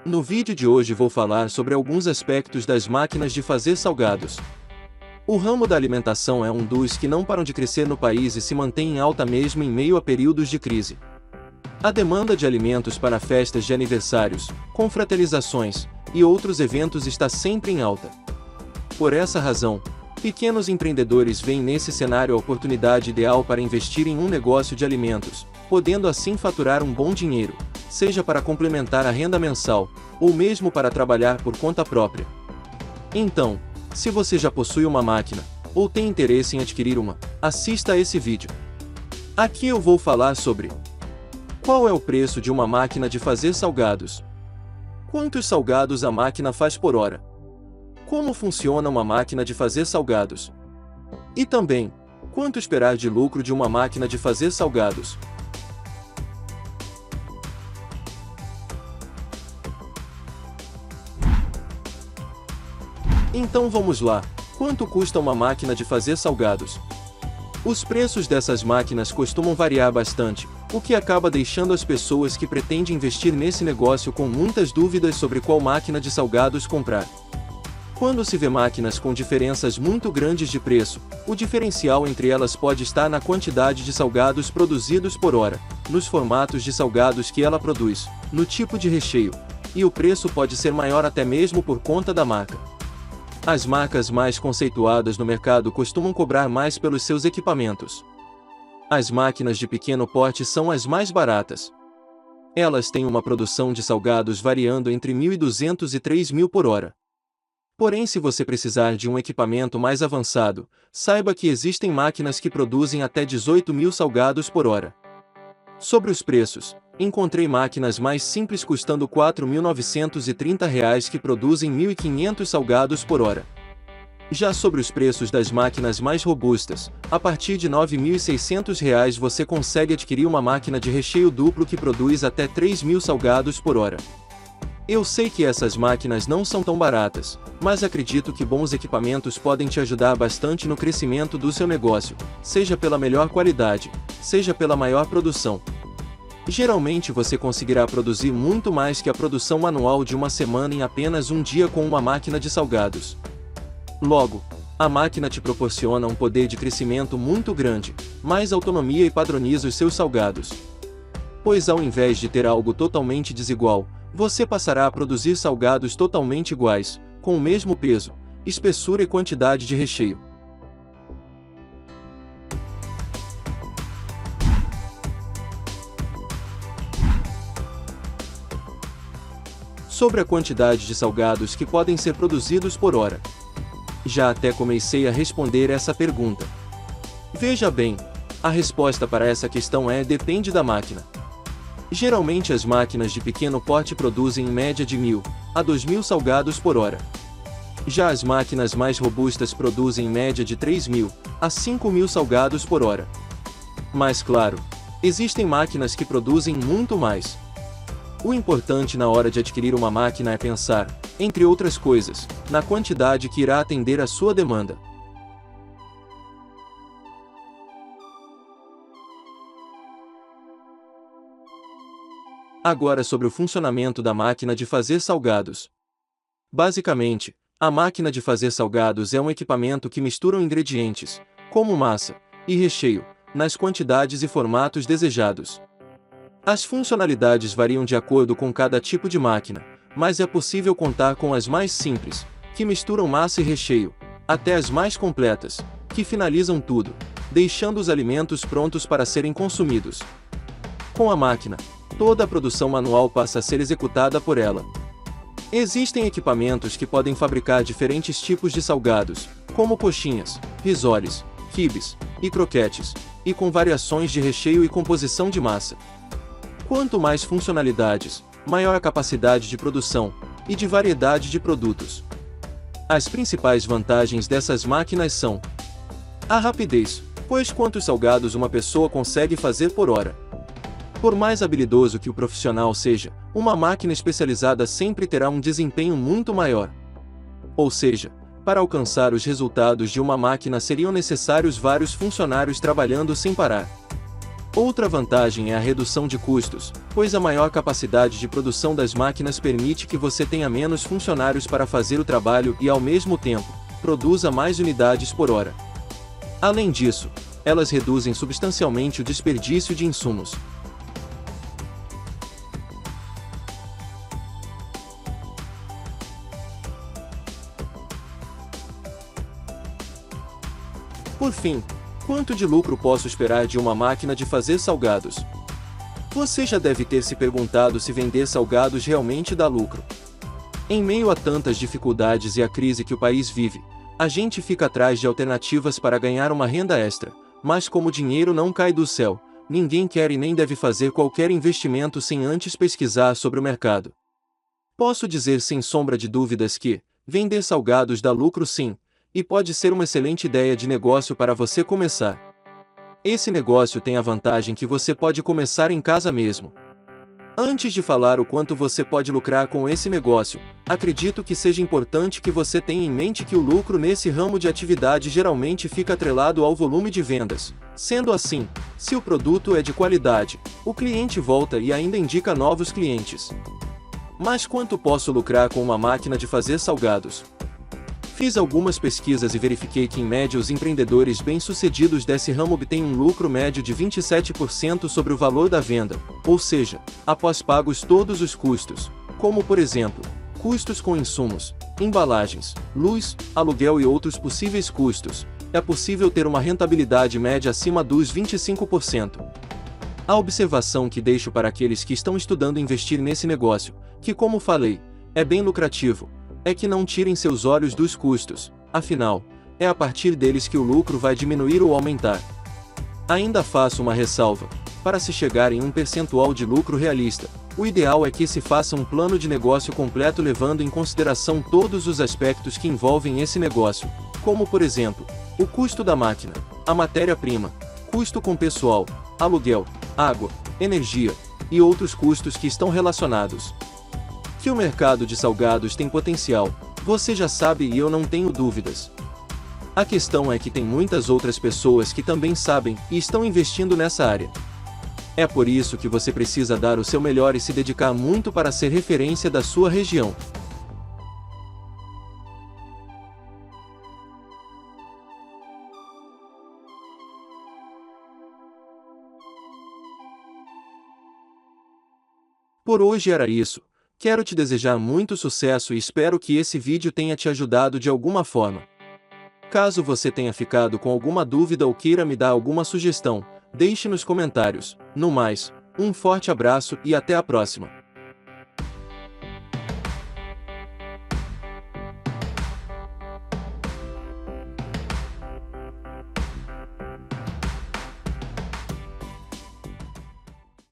No vídeo de hoje vou falar sobre alguns aspectos das máquinas de fazer salgados. O ramo da alimentação é um dos que não param de crescer no país e se mantém em alta mesmo em meio a períodos de crise. A demanda de alimentos para festas de aniversários, confraternizações e outros eventos está sempre em alta. Por essa razão, pequenos empreendedores veem nesse cenário a oportunidade ideal para investir em um negócio de alimentos, podendo assim faturar um bom dinheiro, seja para complementar a renda mensal, ou mesmo para trabalhar por conta própria. Então, se você já possui uma máquina, ou tem interesse em adquirir uma, assista a esse vídeo. Aqui eu vou falar sobre: qual é o preço de uma máquina de fazer salgados? Quantos salgados a máquina faz por hora? Como funciona uma máquina de fazer salgados? E também, quanto esperar de lucro de uma máquina de fazer salgados? Então vamos lá, quanto custa uma máquina de fazer salgados? Os preços dessas máquinas costumam variar bastante, o que acaba deixando as pessoas que pretendem investir nesse negócio com muitas dúvidas sobre qual máquina de salgados comprar. Quando se vê máquinas com diferenças muito grandes de preço, o diferencial entre elas pode estar na quantidade de salgados produzidos por hora, nos formatos de salgados que ela produz, no tipo de recheio, e o preço pode ser maior até mesmo por conta da marca. As marcas mais conceituadas no mercado costumam cobrar mais pelos seus equipamentos. As máquinas de pequeno porte são as mais baratas. Elas têm uma produção de salgados variando entre 1.200 e 3.000 por hora. Porém, se você precisar de um equipamento mais avançado, saiba que existem máquinas que produzem até 18.000 salgados por hora. Sobre os preços, encontrei máquinas mais simples custando R$ 4.930 que produzem 1.500 salgados por hora. Já sobre os preços das máquinas mais robustas, a partir de R$ 9.600 você consegue adquirir uma máquina de recheio duplo que produz até 3.000 salgados por hora. Eu sei que essas máquinas não são tão baratas, mas acredito que bons equipamentos podem te ajudar bastante no crescimento do seu negócio, seja pela melhor qualidade, seja pela maior produção. Geralmente você conseguirá produzir muito mais que a produção manual de uma semana em apenas um dia com uma máquina de salgados. Logo, a máquina te proporciona um poder de crescimento muito grande, mais autonomia e padroniza os seus salgados. Pois ao invés de ter algo totalmente desigual, você passará a produzir salgados totalmente iguais, com o mesmo peso, espessura e quantidade de recheio. Sobre a quantidade de salgados que podem ser produzidos por hora. Já até comecei a responder essa pergunta. Veja bem, a resposta para essa questão depende da máquina. Geralmente as máquinas de pequeno porte produzem em média de 1.000 a 2.000 salgados por hora. Já as máquinas mais robustas produzem em média de 3.000 a 5.000 salgados por hora. Mas claro, existem máquinas que produzem muito mais. O importante na hora de adquirir uma máquina é pensar, entre outras coisas, na quantidade que irá atender à sua demanda. Agora sobre o funcionamento da máquina de fazer salgados. Basicamente, a máquina de fazer salgados é um equipamento que mistura ingredientes, como massa e recheio, nas quantidades e formatos desejados. As funcionalidades variam de acordo com cada tipo de máquina, mas é possível contar com as mais simples, que misturam massa e recheio, até as mais completas, que finalizam tudo, deixando os alimentos prontos para serem consumidos. Com a máquina, toda a produção manual passa a ser executada por ela. Existem equipamentos que podem fabricar diferentes tipos de salgados, como coxinhas, risoles, quibes e croquetes, e com variações de recheio e composição de massa. Quanto mais funcionalidades, maior a capacidade de produção e de variedade de produtos. As principais vantagens dessas máquinas são: a rapidez, pois quantos salgados uma pessoa consegue fazer por hora. Por mais habilidoso que o profissional seja, uma máquina especializada sempre terá um desempenho muito maior. Ou seja, para alcançar os resultados de uma máquina seriam necessários vários funcionários trabalhando sem parar. Outra vantagem é a redução de custos, pois a maior capacidade de produção das máquinas permite que você tenha menos funcionários para fazer o trabalho e, ao mesmo tempo, produza mais unidades por hora. Além disso, elas reduzem substancialmente o desperdício de insumos. Por fim, quanto de lucro posso esperar de uma máquina de fazer salgados? Você já deve ter se perguntado se vender salgados realmente dá lucro. Em meio a tantas dificuldades e a crise que o país vive, a gente fica atrás de alternativas para ganhar uma renda extra, mas como o dinheiro não cai do céu, ninguém quer e nem deve fazer qualquer investimento sem antes pesquisar sobre o mercado. Posso dizer sem sombra de dúvidas que vender salgados dá lucro sim, e pode ser uma excelente ideia de negócio para você começar. Esse negócio tem a vantagem que você pode começar em casa mesmo. Antes de falar o quanto você pode lucrar com esse negócio, acredito que seja importante que você tenha em mente que o lucro nesse ramo de atividade geralmente fica atrelado ao volume de vendas. Sendo assim, se o produto é de qualidade, o cliente volta e ainda indica novos clientes. Mas quanto posso lucrar com uma máquina de fazer salgados? Fiz algumas pesquisas e verifiquei que em média os empreendedores bem-sucedidos desse ramo obtêm um lucro médio de 27% sobre o valor da venda, ou seja, após pagos todos os custos, como por exemplo, custos com insumos, embalagens, luz, aluguel e outros possíveis custos, é possível ter uma rentabilidade média acima dos 25%. A observação que deixo para aqueles que estão estudando investir nesse negócio, que como falei, é bem lucrativo, é que não tirem seus olhos dos custos, afinal, é a partir deles que o lucro vai diminuir ou aumentar. Ainda faço uma ressalva: para se chegar em um percentual de lucro realista, o ideal é que se faça um plano de negócio completo levando em consideração todos os aspectos que envolvem esse negócio, como por exemplo, o custo da máquina, a matéria-prima, custo com pessoal, aluguel, água, energia, e outros custos que estão relacionados. Que o mercado de salgados tem potencial, você já sabe e eu não tenho dúvidas. A questão é que tem muitas outras pessoas que também sabem e estão investindo nessa área. É por isso que você precisa dar o seu melhor e se dedicar muito para ser referência da sua região. Por hoje era isso. Quero te desejar muito sucesso e espero que esse vídeo tenha te ajudado de alguma forma. Caso você tenha ficado com alguma dúvida ou queira me dar alguma sugestão, deixe nos comentários. No mais, um forte abraço e até a próxima.